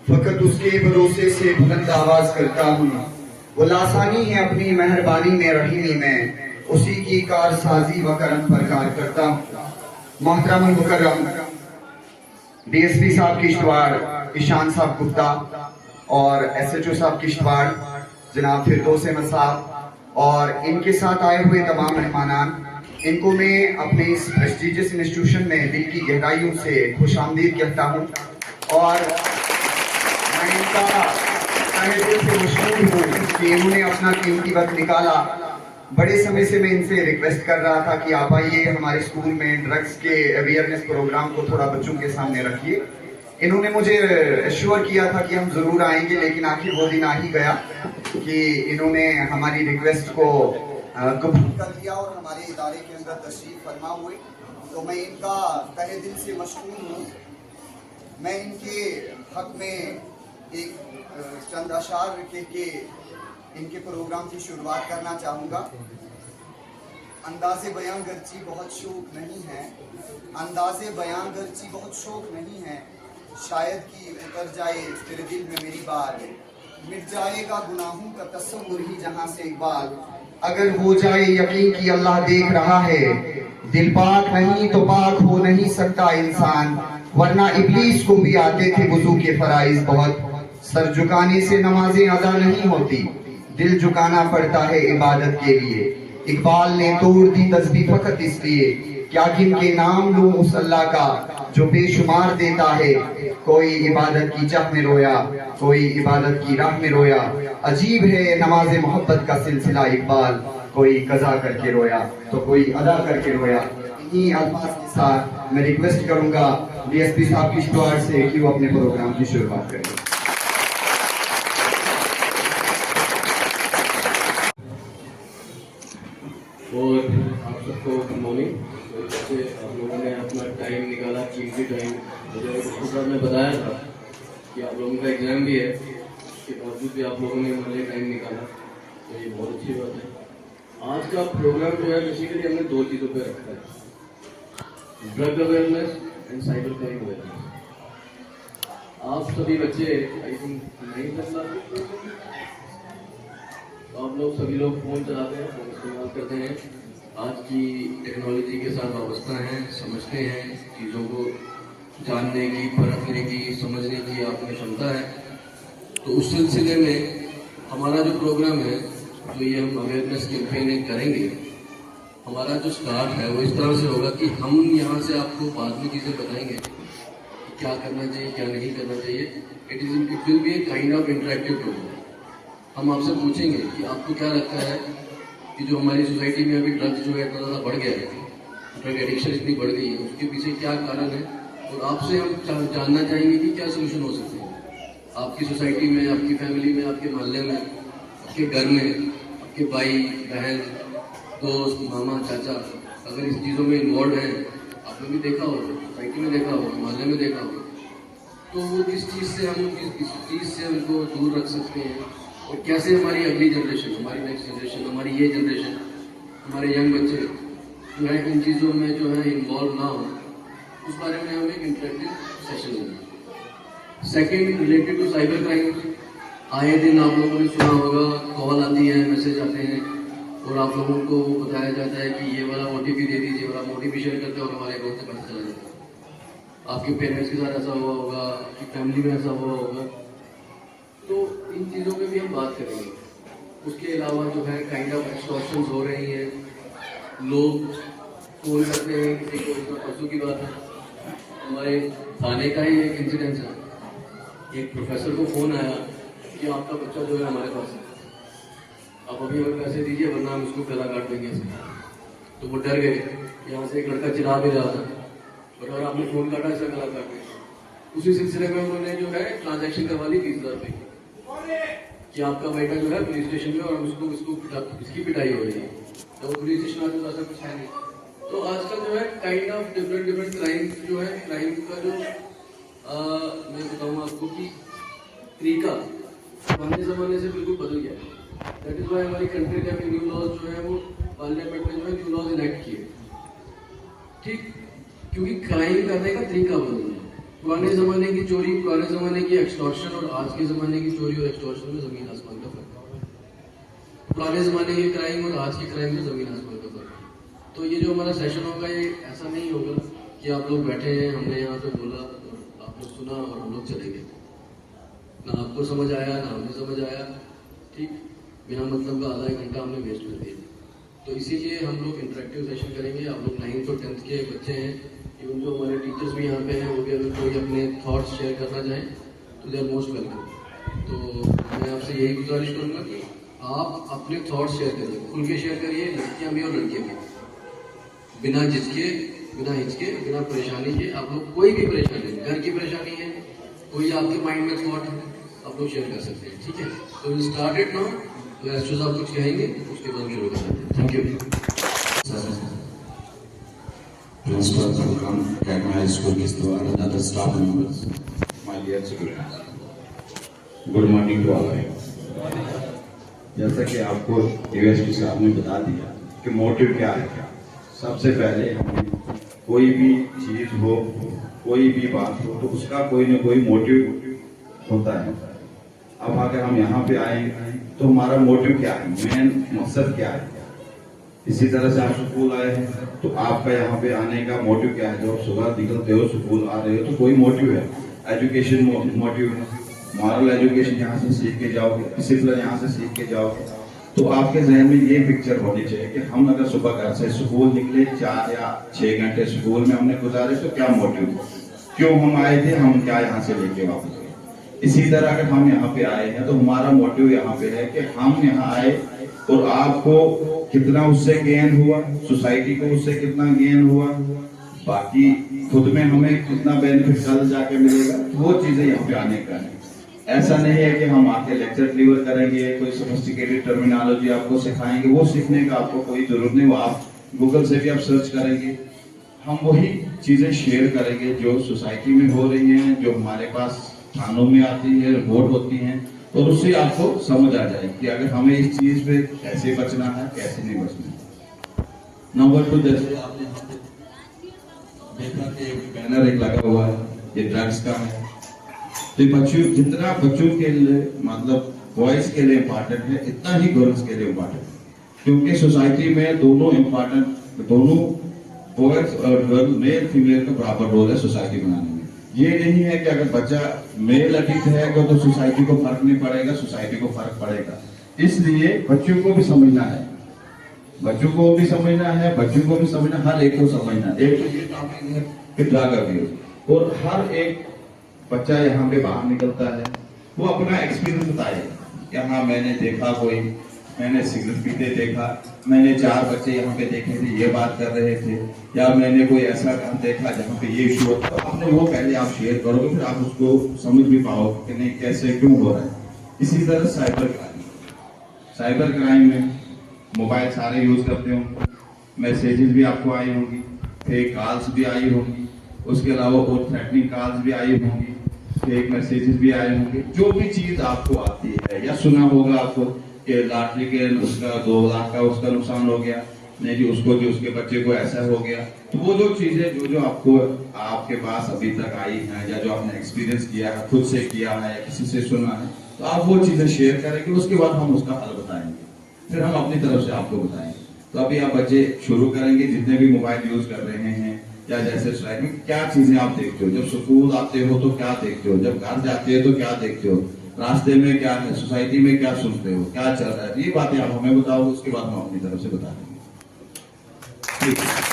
फकत उसके भरोसे से बुलंद आवाज करता हूँ। वो लासानी है अपनी मेहरबानी में रहीमी में, उसी की कारसाजी व करम पर कार करता हूँ। मोहतरम मुकर्रम डीएसपी साहब किश्तवाड़ ईशान साहब गुप्ता और एसएचओ साहब किश्तवाड़ जनाब फिरदौस अहमद साहब और इनके साथ आए हुए तमाम मेहमानान, इनको मैं अपने इस प्रेस्टिजियस इंस्टीट्यूशन में दिल की गहराइयों से खुशामदीद कहता हूँ और मैं इनका तहे दिल से मशहूर हूँ कि इन्होंने अपना कीमती वक्त निकाला। बड़े समय से मैं इनसे रिक्वेस्ट कर रहा था कि आप आइए हमारे स्कूल में ड्रग्स के अवेयरनेस प्रोग्राम को थोड़ा बच्चों के सामने रखिए। इन्होंने मुझे एश्योर किया था कि हम जरूर आएंगे, लेकिन आखिर वो दिन आ ही गया कि इन्होंने हमारी रिक्वेस्ट को कबूल कर लिया और हमारे इदारे के अंदर तशरीफ फरमा हुए। तो मैं इनका तहे दिल से मशहूर हूँ। मैं इनके हक में एक चंद अशार के इनके प्रोग्राम की शुरुआत करना चाहूँगा। अंदाज़े बयां गर्ची बहुत शौक नहीं है, अंदाज़े बयां गर्ची बहुत शौक नहीं है, शायद कि उतर जाए तेरे दिल में मेरी बात, मिट जाएगा गुनाहों का तस्वुर ही जहाँ से इकबाल। अगर हो जाए यकीन कि अल्लाह देख रहा है, दिल पाक नहीं तो पाक हो नहीं सकता इंसान, वरना इब्लीस को भी आते थे वुजू के फराइज बहुत। सर झुकाने से नमाजें अदा नहीं होती, दिल झुकाना पड़ता है इबादत के लिए। इकबाल ने तोड़ दी तस्बीह फकत इसलिए क्या जिनके नाम लूं उस अल्लाह का जो बेशुमार देता है। कोई इबादत की चाह में रोया, कोई इबादत की राह में रोया, अजीब है नमाज मोहब्बत का सिलसिला इकबाल। कोई कज़ा करके रोया तो कोई अदा करके रोया। इन्हीं अल्फाज के साथ मैं रिक्वेस्ट करूंगा डीएसपी साहब किश्तवाड़ से कि वो अपने प्रोग्राम की शुरुआत करें। और आप सबको गुड मॉर्निंग। जैसे आप लोगों ने अपना टाइम निकाला, कीमती टाइम, मुझे उसके साथ में बताया था कि आप लोगों का एग्ज़ाम भी है, इसके बावजूद भी आप लोगों ने हमारे लिए टाइम निकाला, तो ये बहुत अच्छी बात है। आज का प्रोग्राम जो है बेसिकली हमने दो चीज़ों पे रखा है, drug awareness and cyber crime awareness. आप सभी बच्चे आई थिंक 9th क्लास, तो आप लोग सभी लोग फ़ोन चलाते हैं, फ़ोन इस्तेमाल करते हैं, आज की टेक्नोलॉजी के साथ वाबस्ता हैं, समझते हैं चीज़ों को, जानने की, परखने की, समझने की आप में क्षमता है। तो उस सिलसिले में हमारा जो प्रोग्राम है, जो ये हम अवेयरनेस कैंपेन करेंगे, हमारा जो स्टार्ट है वो इस तरह से होगा कि हम यहाँ से आपको बाद में चीज़ें बताएंगे कि क्या करना चाहिए, क्या नहीं करना चाहिए। It will be a kind of interactive programme. हम आपसे पूछेंगे कि आपको क्या लगता है कि जो हमारी सोसाइटी में अभी ड्रग्स जो है इतना ज़्यादा बढ़ गया है, ड्रग एडिक्शन इतनी बढ़ गई है, उसके पीछे क्या कारण है, और आपसे हम जानना चाहेंगे कि क्या सोल्यूशन हो सकते हैं आपकी सोसाइटी में, आपकी फैमिली में, आपके मोहल्ले में, आपके घर में, आपके भाई बहन, दोस्त, मामा, चाचा अगर इस चीज़ों में इन्वॉल्व हैं। आपने भी देखा हो, सोसाइटी में देखा हो, मोहल्ले में देखा हो, तो वो किस चीज़ से हम किस चीज़ से उनको दूर रख सकते हैं, और कैसे हमारी अगली जनरेशन, हमारी नेक्स्ट जनरेशन, हमारी ये जनरेशन, हमारे यंग बच्चे जो है इन चीज़ों में जो है इन्वॉल्व ना हो, उस बारे में हम एक इंटरेक्टिव सेशन देंगे। Second, related to cyber crime. आए दिन आप लोगों ने सुना होगा, कॉल आती है, मैसेज आते हैं, और आप लोगों को बताया जाता है कि ये वाला OTP दे दीजिए, और आप OTP शेयर करते हो और हमारे अकाउंट से पैसा चला जाता है। आपके पेरेंट्स के साथ ऐसा हुआ होगा, आपकी फैमिली में ऐसा हुआ होगा, तो इन चीज़ों पे भी हम बात करेंगे। उसके अलावा जो है काइंड ऑफ एक्सटॉर्शंस हो रही हैं, लोग फोन करते हैं किसी को, इसमें परसों की बात है, हमारे थाने का ही एक इंसिडेंस है। एक प्रोफेसर को फ़ोन आया कि आपका बच्चा जो है हमारे पास है, आप अभी हमें पैसे दीजिए वरना हम उसको गला काट देंगे। तो वो डर गए, यहाँ से एक लड़का चिल्ला भी रहा था, और अगर आपने फ़ोन काटा इसे गला काट देंगे। उसी सिलसिले में उन्होंने जो है ट्रांजैक्शन करवा ली 30,000 रुपये की, कि आपका बेटा जो है पुलिस स्टेशन में और उसको इसकी पिटाई हो रही है, तो वो पुलिस स्टेशन आते तो ऐसा कुछ है नहीं। तो आजकल जो है काइंड ऑफ डिफरेंट क्राइम जो है, क्राइम का जो मैं बताऊँ आपको कि तरीका पुराने ज़माने से बिल्कुल बदल गया। दैट इज़ वाई हमारी कंट्री के अभी न्यू लॉज जो है वो पार्लियामेंट में जो है न्यू लॉज इनेक्ट किए, ठीक, क्योंकि क्राइम करने का तरीका बदल गया। पुराने ज़माने की चोरी, पुराने ज़माने की एक्सटॉर्शन और आज के ज़माने की चोरी और एक्सटॉर्शन में ज़मीन आसमान का फर्क है। पुराने ज़माने के क्राइम और आज के क्राइम में ज़मीन आसमान का फर्क है। तो ये जो हमारा सेशन होगा, ये ऐसा नहीं होगा कि आप लोग बैठे हैं, हमने यहाँ पे बोला और आप लोग सुना और हम लोग चले गए, ना आपको समझ आया ना हमें समझ आया, ठीक, बिना मतलब का आधा एक घंटा हमने वेस्ट कर दिया। तो इसीलिए हम लोग इंटरेक्टिव सेशन करेंगे। आप लोग 9th और 10th के बच्चे हैं, इवन जो हमारे टीचर्स भी यहाँ पे हैं, वो भी अगर कोई अपने थॉट्स शेयर करना चाहें तो दे आर मोस्ट वेलकम। तो मैं आपसे यही गुजारिश करूँगा कि आप अपने थॉट्स शेयर करिए, खुल के शेयर करिए, लड़कियाँ भी और लड़के भी, बिना झिझके, बिना हिचके, बिना परेशानी के। आप लोग कोई भी परेशानी, घर की परेशानी है, कोई आपके माइंड में थॉट है, आप लोग शेयर कर सकते हैं, ठीक है। तो विल स्टार्ट इट नाउ। तो एस्टो साहब कुछ कहेंगे, उसके बाद शुरू कर सकते हैं। Thank you. Principal from Academy High School, Kishtwar, and other staff members, my dear students. Good morning to all of you. जैसा कि आपको यूएसटी साहब ने बता दिया कि मोटिव क्या है, सबसे पहले हमें कोई भी चीज हो, कोई भी बात हो, तो उसका कोई न कोई मोटिव होता है। अब अगर हम यहाँ पे आए तो हमारा मोटिव क्या है, मेन मकसद क्या है। इसी तरह से आप स्कूल आए हैं तो आपका यहाँ पे आने का मोटिव क्या है। जब सुबह निकलते हो, स्कूल आ रहे हो, तो कोई मोटिव है, एजुकेशन मोटिव है, मॉरल एजुकेशन यहाँ से सीख के जाओगे, डिसिप्लिन यहाँ से सीख के जाओगे। तो आपके जहन में ये पिक्चर होनी चाहिए कि हम अगर सुबह घर से स्कूल निकले, 4 या 6 घंटे स्कूल में हमने गुजारे, तो क्या मोटिव, क्यों हम आए थे, हम क्या यहाँ से लेके वापस गए। इसी तरह अगर हम यहाँ पे आए हैं तो हमारा मोटिव यहाँ पे है कि हम यहाँ आए और आपको कितना उससे गेन हुआ, सोसाइटी को उससे कितना गेन हुआ, बाकी खुद में हमें कितना बेनिफिट कल जाके मिलेगा, वो चीजें यहाँ पे आने का है। ऐसा नहीं है कि हम आके लेक्चर डिलीवर करेंगे, कोई सोफिस्टिकेटेड टर्मिनोलॉजी आपको सिखाएंगे, वो सीखने का आपको कोई जरूरत नहीं, वो आप गूगल से भी आप सर्च करेंगे। हम वही चीजें शेयर करेंगे जो सोसाइटी में हो रही हैं, जो हमारे पास थानों में आती है, रिपोर्ट होती हैं, और उससे आपको समझ आ जाए कि अगर हमें इस चीज पे कैसे बचना है, कैसे नहीं बचना है। नंबर 2, जैसे आपने देखा कि बैनर एक लगा हुआ है, ये ड्रग्स का है। तो बच्चों, जितना बच्चों के लिए मतलब बॉयज के लिए इम्पोर्टेंट है, इतना ही गर्ल्स के लिए इम्पोर्टेंट है, क्योंकि सोसाइटी में दोनों इम्पोर्टेंट, दोनों बॉयज और गर्ल, मेल फीमेल का बराबर रोल है सोसाइटी बनाने में। ये नहीं है कि अगर बच्चा मेल एडिक्ट है तो सोसाइटी को फर्क नहीं पड़ेगा, सोसाइटी को फर्क पड़ेगा। इसलिए बच्चों को भी समझना है, बच्चों को भी समझना है, बच्चों को भी समझना, हर एक को समझना है। एक तो ये टॉपिक है कि ड्रग अब्यूज, और हर एक बच्चा यहाँ पे बाहर निकलता है, वो अपना एक्सपीरियंस बताएगा कि हाँ मैंने देखा, कोई मैंने सिगरेट पीते देखा, मैंने 4 बच्चे यहाँ पे देखे थे ये बात कर रहे थे, या मैंने कोई ऐसा काम देखा जहाँ पे ये इशू होता है। आपने वो पहले आप शेयर करोगे, फिर आप उसको समझ भी पाओगे कि नहीं कैसे क्यों हो रहा है। इसी तरह साइबर क्राइम में मोबाइल सारे यूज करते होंगे, मैसेजेस भी आपको आई होंगी, फेक कॉल्स भी आई होंगी, उसके अलावा और थ्रेटनिंग कॉल्स भी आई होंगी, फेक मैसेजेस भी आए होंगे। जो भी चीज आपको आती है, या सुना होगा आपको कि लॉटरी के उसका 2 लाख का उसका नुकसान हो गया, नहीं जी उसको जो उसके बच्चे को ऐसा हो गया। तो वो जो चीजें जो आपको आपके पास अभी तक आई हैं, या जो आपने एक्सपीरियंस किया है, खुद से किया है, किसी से सुना है, तो आप वो चीजें शेयर करेंगे, उसके बाद हम उसका हल बताएंगे, फिर हम अपनी तरफ से आपको बताएंगे। तो अभी आप बच्चे शुरू करेंगे, जितने भी मोबाइल यूज कर रहे हैं, या जैसे सोसाइटी में क्या चीजें आप देखते हो, जब स्कूल आते हो तो क्या देखते हो, जब घर जाते हो तो क्या देखते हो, रास्ते में क्या है, सोसाइटी में क्या सुनते हो, क्या चल रहा है, ये बातें आप हमें बताओ, उसके बाद हम अपनी तरफ से बता देंगे। ठीक है।